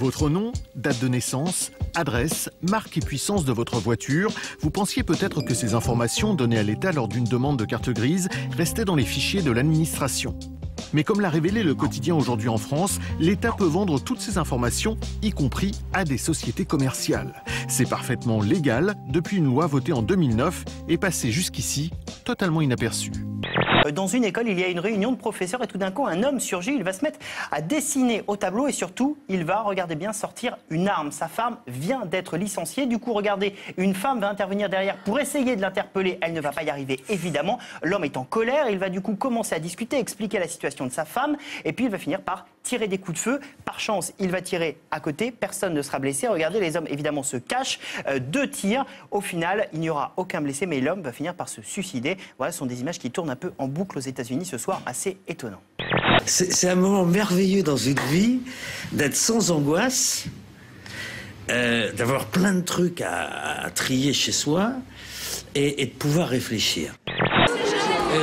Votre nom, date de naissance, adresse, marque et puissance de votre voiture. Vous pensiez peut-être que ces informations données à l'État lors d'une demande de carte grise restaient dans les fichiers de l'administration. Mais comme l'a révélé le quotidien Aujourd'hui en France, l'État peut vendre toutes ces informations, y compris à des sociétés commerciales. C'est parfaitement légal depuis une loi votée en 2009 et passée jusqu'ici totalement inaperçue. Dans une école, il y a une réunion de professeurs et tout d'un coup, un homme surgit, il va se mettre à dessiner au tableau et surtout, il va, regardez bien, sortir une arme. Sa femme vient d'être licenciée. Du coup, regardez, une femme va intervenir derrière pour essayer de l'interpeller. Elle ne va pas y arriver, évidemment. L'homme est en colère. Il va du coup commencer à discuter, expliquer la situation de sa femme. Et puis, il va finir par tirer des coups de feu. Par chance, il va tirer à côté. Personne ne sera blessé. Regardez, les hommes, évidemment, se cachent. 2 tirs. Au final, il n'y aura aucun blessé, mais l'homme va finir par se suicider. Voilà, ce sont des images qui tournent un peu en boucle aux États-Unis ce soir, assez étonnant. C'est un moment merveilleux dans une vie, d'être sans angoisse, d'avoir plein de trucs à trier chez soi et de pouvoir réfléchir. Hey,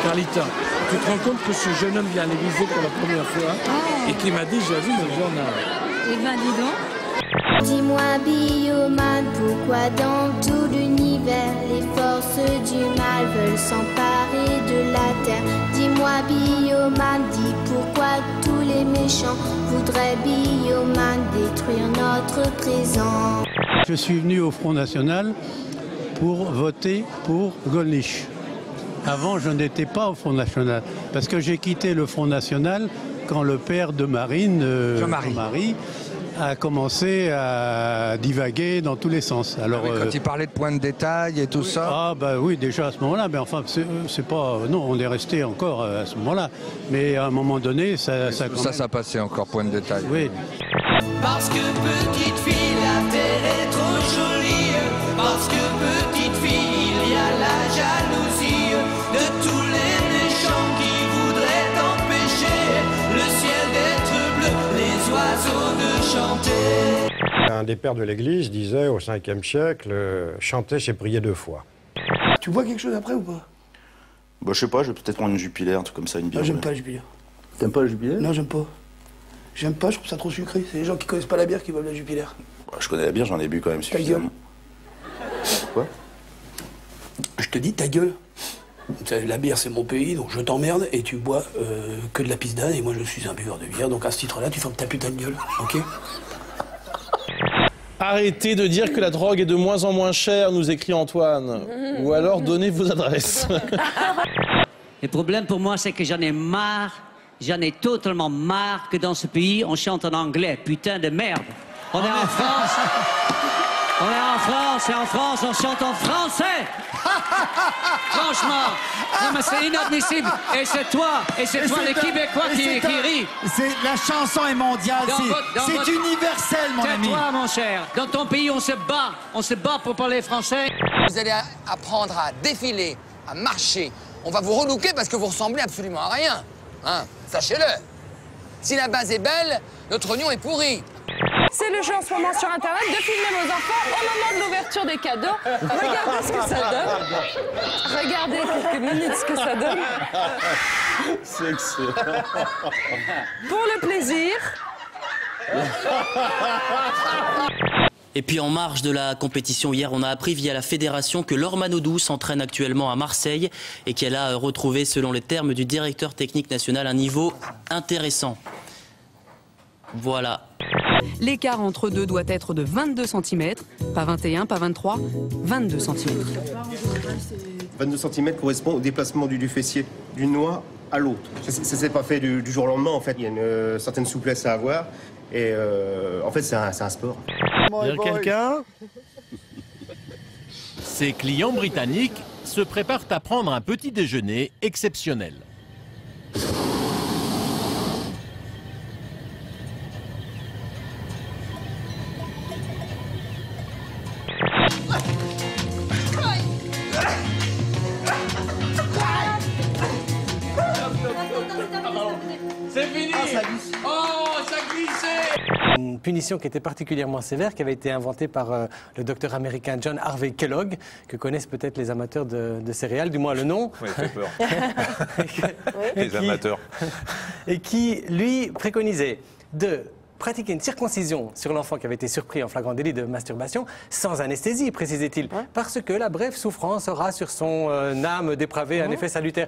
Carlita, tu te rends compte que ce jeune homme vient à l'église pour la première fois et qui m'a dit, j'ai vu mon journal. Eh ben, dis donc. Dis-moi, Bioman, pourquoi dans tout l'univers les forces du mal veulent s'emparer de la terre? Dis-moi, Bioman, dis pourquoi tous les méchants voudraient, Bioman, détruire notre présent. Je suis venu au Front National pour voter pour Gollnisch. Avant, je n'étais pas au Front National, parce que j'ai quitté le Front National quand le père de Marine, Jean-Marie, a commencé à divaguer dans tous les sens. Alors, quand il parlait de points de détail et tout ça. Ah bah oui, déjà à ce moment-là, mais enfin c'est pas, non, on est resté encore à ce moment-là. Mais à un moment donné, ça passait encore point de détail. Oui. Parce que petite fille, la terre est trop jolie. Parce que petite fille, il y a la jalousie de tous les méchants qui voudraient empêcher le ciel d'être bleu, les oiseaux de chanter. Un des pères de l'Église disait au 5e siècle, chanter c'est prier 2 fois. Tu vois quelque chose après ou pas? Bah je sais pas, je vais peut-être prendre une Jupiler, un truc comme ça, une bière. Ah, j'aime pas la Jupiler. T'aimes pas la Jupiler? Non, j'aime pas. J'aime pas, je trouve ça trop sucré. C'est les gens qui connaissent pas la bière qui veulent la Jupiler. Bah, je connais la bière, j'en ai bu quand même suffisamment. Quoi? Je te dis ta gueule. La bière c'est mon pays, donc je t'emmerde et tu bois que de la pisse d'âne et moi je suis un buveur de bière, donc à ce titre-là tu fermes ta putain de gueule, ok? Arrêtez de dire que la drogue est de moins en moins chère, nous écrit Antoine. Ou alors donnez vos adresses. Le problème pour moi, c'est que j'en ai marre, j'en ai totalement marre que dans ce pays, on chante en anglais. Putain de merde. On est en France. On est en France et en France, on chante en français. Franchement, non mais c'est inadmissible. Et c'est toi les Québécois qui rient. La chanson est mondiale, c'est universel, mon ami. Tais-toi, mon cher. Dans ton pays, on se bat pour parler français. Vous allez apprendre à défiler, à marcher. On va vous relooker parce que vous ressemblez absolument à rien. Hein, sachez-le. Si la base est belle, notre oignon est pourri. C'est le jeu en ce moment sur Internet de filmer vos enfants au moment de l'ouverture des cadeaux. Regardez ce que ça donne. Regardez quelques minutes ce que ça donne. C'est excellent. Pour le plaisir. Et puis en marge de la compétition, hier, on a appris via la fédération que Laure Manodou s'entraîne actuellement à Marseille et qu'elle a retrouvé, selon les termes du directeur technique national, un niveau intéressant. Voilà. L'écart entre deux doit être de 22 cm, pas 21, pas 23, 22 cm. 22 cm correspond au déplacement du fessier d'une noix à l'autre. Ça s'est pas fait du jour au lendemain, en fait. Il y a une certaine souplesse à avoir. Et en fait, c'est un sport. Bien quelqu'un? Ces clients britanniques se préparent à prendre un petit déjeuner exceptionnel. C'est fini. Oh, ça glissait. Une punition qui était particulièrement sévère, qui avait été inventée par le docteur américain John Harvey Kellogg, que connaissent peut-être les amateurs de céréales, du moins le nom. Oui, ça fait peur. Les amateurs. Et qui, lui, préconisait de pratiquer une circoncision sur l'enfant qui avait été surpris en flagrant délit de masturbation sans anesthésie, précisait-il, parce que la brève souffrance aura sur son âme dépravée un effet salutaire.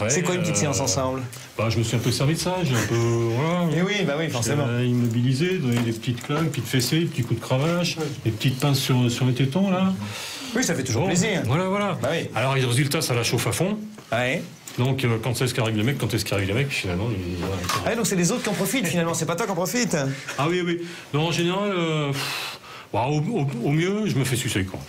C'est quoi une petite séance ensemble? Je me suis un peu servi de ça, j'ai un peu... Voilà, et oui, oui, forcément. Immobilisé, donné des petites claques, des petites fessées, des petits coups de cravache, des petites pinces sur les tétons, là. Oui, ça fait toujours plaisir. Voilà. Bah oui. Alors, les résultats, ça la chauffe à fond. Ouais. Donc, quand est-ce qu'arrive le mec, finalement... Donc c'est les autres qui en profitent, finalement, c'est pas toi qui en profites. Ah oui. Non, en général, au mieux, je me fais sucer, quoi.